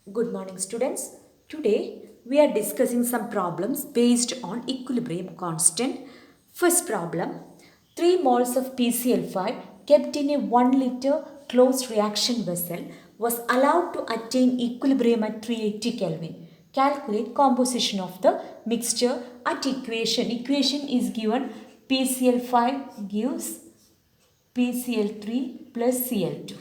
Good morning, students. Today we are discussing some problems based on equilibrium constant. First problem, 3 moles of PCl5 kept in a 1 liter closed reaction vessel was allowed to attain equilibrium at 380 Kelvin. Calculate composition of the mixture at equation. Equation is given PCl5 gives PCl3 plus Cl2.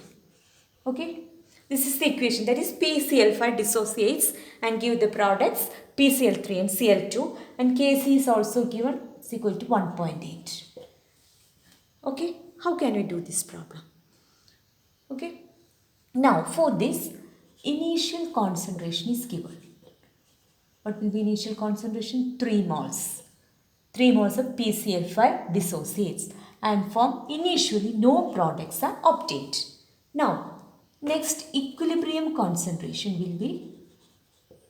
Okay, this is the equation, that is PCl5 dissociates and give the products PCl3 and Cl2, and Kc is also given, is equal to 1.8. Okay, how can we do this problem? Okay, now for this initial concentration is given. What will be initial concentration? 3 moles. 3 moles of PCl5 dissociates and from initially no products are obtained. Now next equilibrium concentration will be,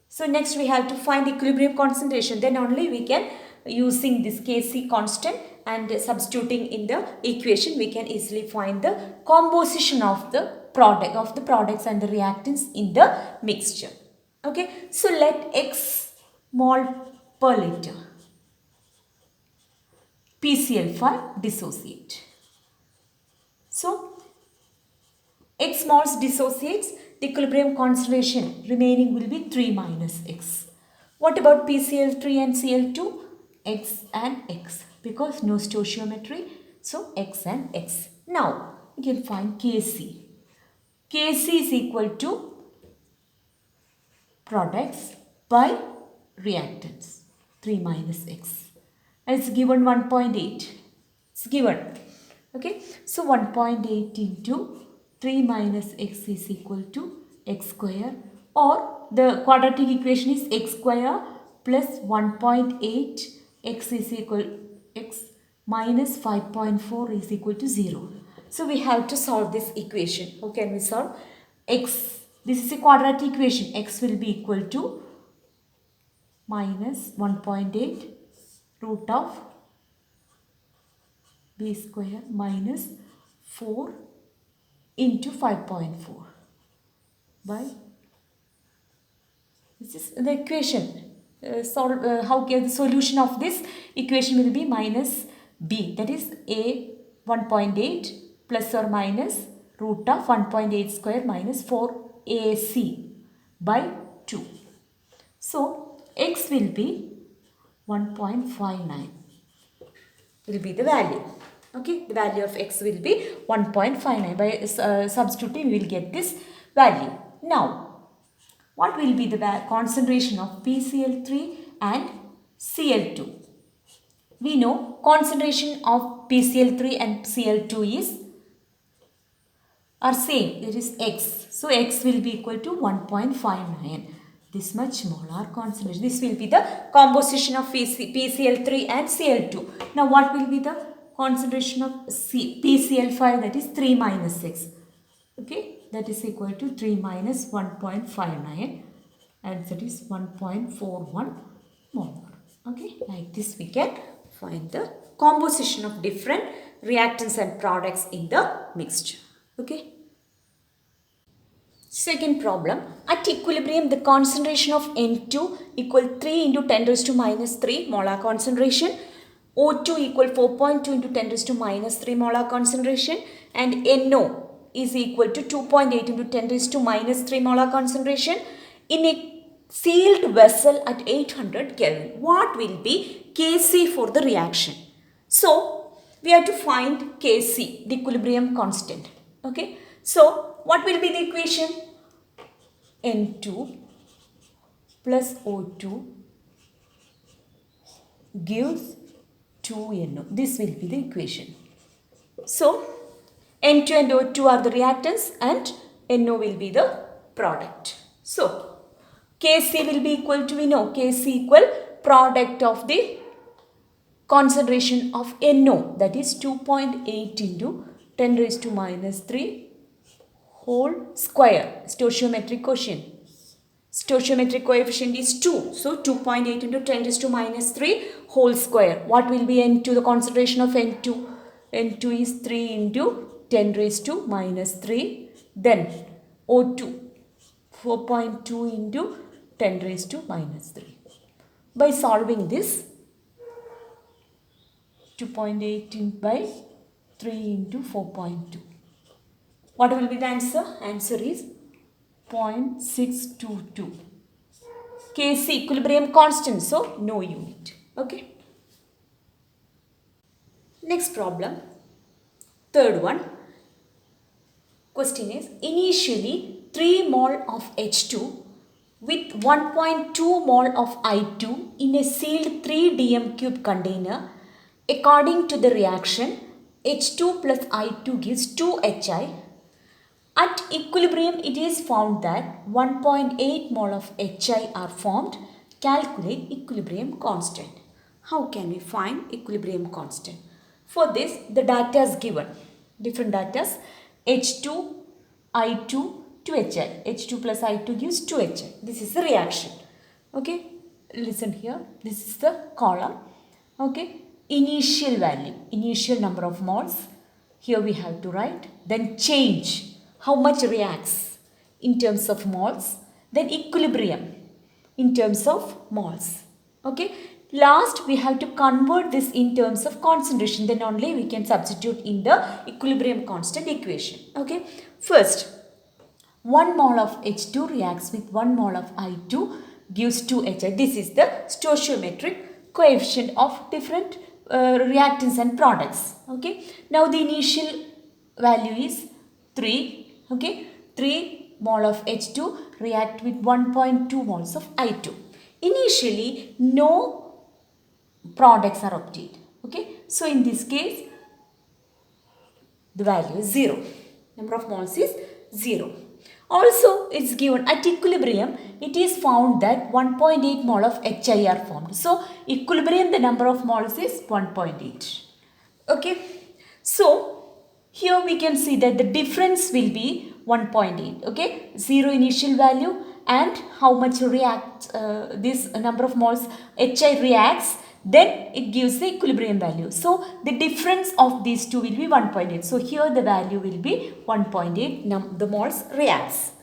so next we have to find equilibrium concentration, then only we can, using this Kc constant and substituting in the equation, we can easily find the composition of the products and the reactants in the mixture. Okay, so let X mole per liter PCl5 dissociate. So X moles dissociates, the equilibrium concentration remaining will be 3 minus X. What about PCl3 and Cl2? X and X, because no stoichiometry, so X and X. Now we can find Kc. Kc is equal to products by reactants, 3 minus X. And it's given 1.8. It's given. Okay, so 1.8 into 3 minus X is equal to X square, or the quadratic equation is X square plus 1.8 X is equal X minus 5.4 is equal to 0. So we have to solve this equation. How can we solve? X, this is a quadratic equation. X will be equal to minus 1.8 root of b square minus 4 into 5.4 by, this is the equation. How can the solution of this equation will be minus b, that is a 1.8 plus or minus root of 1.8 square minus 4 ac by 2. So X will be 1.59 will be the value. Okay, the value of X will be 1.59. By substituting, we will get this value. Now, what will be the concentration of PCl3 and Cl2? We know concentration of PCl3 and Cl2 are same, it is X. So X will be equal to 1.59. This much molar concentration. This will be the composition of PCl3 and Cl2. Now what will be the concentration of PCl5, that is 3 minus X. Okay, that is equal to 3 minus 1.59 and that is 1.41 molar. Okay, like this we can find the composition of different reactants and products in the mixture. Okay. Second problem, at equilibrium the concentration of N2 equal 3 into 10 raised to minus 3 molar concentration, O2 equal 4.2 into 10 raised to minus 3 molar concentration, and NO is equal to 2.8 into 10 raised to minus 3 molar concentration in a sealed vessel at 800 Kelvin. What will be Kc for the reaction? So we have to find Kc, the equilibrium constant. Okay, so what will be the equation? N2 plus O2 gives 2NO. This will be the equation. So N2 and O2 are the reactants and NO will be the product. So Kc will be equal to, we know Kc equal product of the concentration of NO, that is 2.8 into 10 raised to minus 3 whole square, stoichiometric quotient. Stoichiometric coefficient is 2. So 2.8 into 10 raised to minus 3 whole square. What will be N2? The concentration of N2. N2 is 3 into 10 raised to minus 3. Then O2 4.2 into 10 raised to minus 3. By solving this, 2.8 by 3 into 4.2. What will be the answer? Answer is 0.622. Kc equilibrium constant, so no unit. Okay. Next problem, third one. Question is, initially 3 mole of H2 with 1.2 mole of I2 in a sealed 3 dm cube container. According to the reaction, H2 plus I2 gives 2 Hi. At equilibrium, it is found that 1.8 mole of Hi are formed. Calculate equilibrium constant. How can we find equilibrium constant? For this, the data is given. Different data. H2, I2, 2Hi. H2 plus I2 gives 2Hi. This is the reaction. Okay. Listen here. This is the column. Okay. Initial value. Initial number of moles. Here we have to write. Then change. How much reacts in terms of moles. Then equilibrium in terms of moles. Okay. Last, we have to convert this in terms of concentration. Then only we can substitute in the equilibrium constant equation. Okay. First, 1 mole of H2 reacts with 1 mole of I2 gives 2 Hi. This is the stoichiometric coefficient of different reactants and products. Okay. Now, the initial value is 3. Okay. 3 mole of H2 react with 1.2 moles of I2. Initially, no products are obtained. Okay. So, in this case, the value is 0. Number of moles is 0. Also, it's given at equilibrium, it is found that 1.8 mole of Hi are formed. So, equilibrium, the number of moles is 1.8. Okay. So, here we can see that the difference will be 1.8. Okay. 0 initial value and how much reacts, this number of moles Hi reacts, then it gives the equilibrium value. So, the difference of these two will be 1.8. So, here the value will be 1.8, the moles reacts.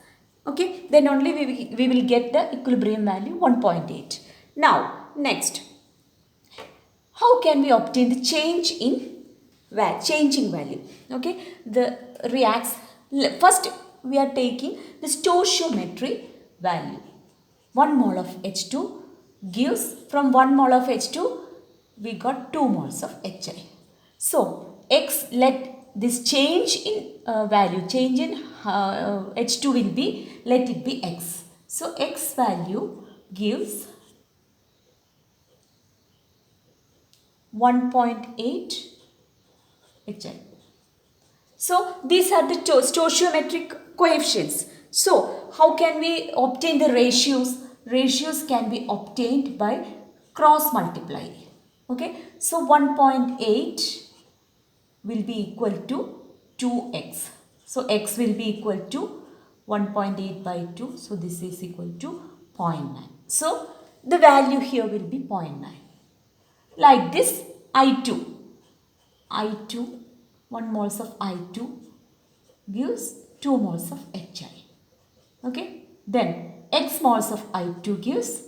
Okay, then only we will get the equilibrium value 1.8. Now, next, how can we obtain the change in changing value? Okay, the reacts, first we are taking the stoichiometry value. 1 mole of H2 gives, from 1 mole of H2 we got 2 moles of Hi. So, X, let this change in value, change in H2 will be, let it be X. So, X value gives 1.8 Hi. So, these are the stoichiometric coefficients. So, how can we obtain the ratios? Ratios can be obtained by cross multiplying. Okay. So, 1.8 will be equal to 2x. So, x will be equal to 1.8 by 2. So, this is equal to 0.9. So, the value here will be 0.9. Like this, I2, 1 moles of I2 gives 2 moles of Hi. Okay. Then, x moles of I2 gives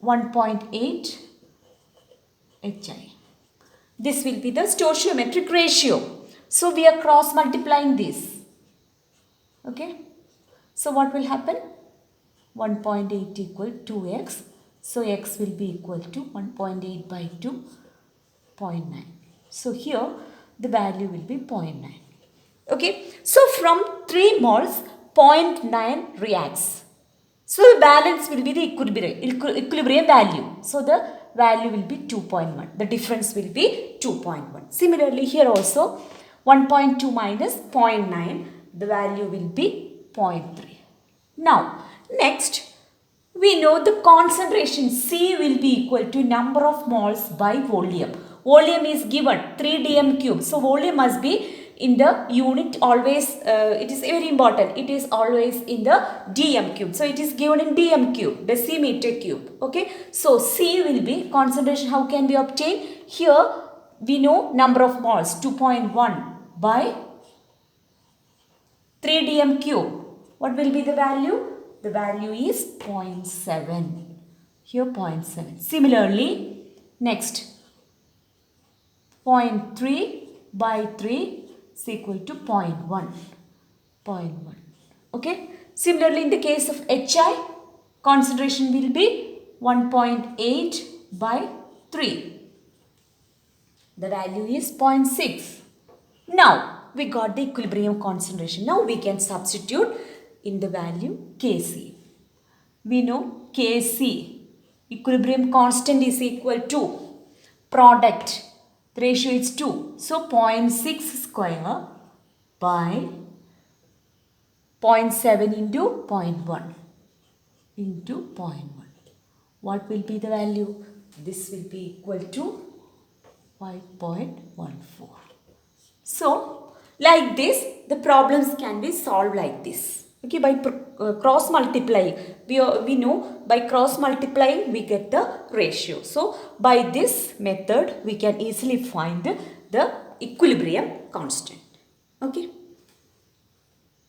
1.8 Hi. This will be the stoichiometric ratio. So, we are cross multiplying this. Okay. So, what will happen? 1.8 equal 2x. So, x will be equal to 1.8 by 2, 0.9. So, here the value will be 0.9. Okay. So, from 3 moles, 0.9 reacts. So, the balance will be the equilibrium value. So, the value will be 2.1. The difference will be 2.1. Similarly, here also 1.2 minus 0.9, the value will be 0.3. Now, next, we know the concentration C will be equal to number of moles by volume. Volume is given 3 dm cube. So, volume must be in the unit always, it is very important, it is always in the dm cube. So, it is given in dm cube, decimeter cube. Okay. So, C will be concentration. How can we obtain? Here we know number of moles 2.1 by 3 dm cube. What will be the value? the value is 0.7. Here 0.7. Similarly, next 0.3 by 3 is equal to 0.1. 0.1. Okay. Similarly, in the case of HI, concentration will be 1.8 by 3. The value is 0.6. Now, we got the equilibrium concentration. Now, we can substitute in the value Kc. We know Kc, equilibrium constant, is equal to product. The ratio is 2. So, 0.6 square by 0.7 into 0.1 into 0.1. What will be the value? This will be equal to 5.14. So, like this, the problems can be solved like this. Okay, by cross multiplying, we know by cross multiplying we get the ratio. So, by this method we can easily find the equilibrium constant. Okay.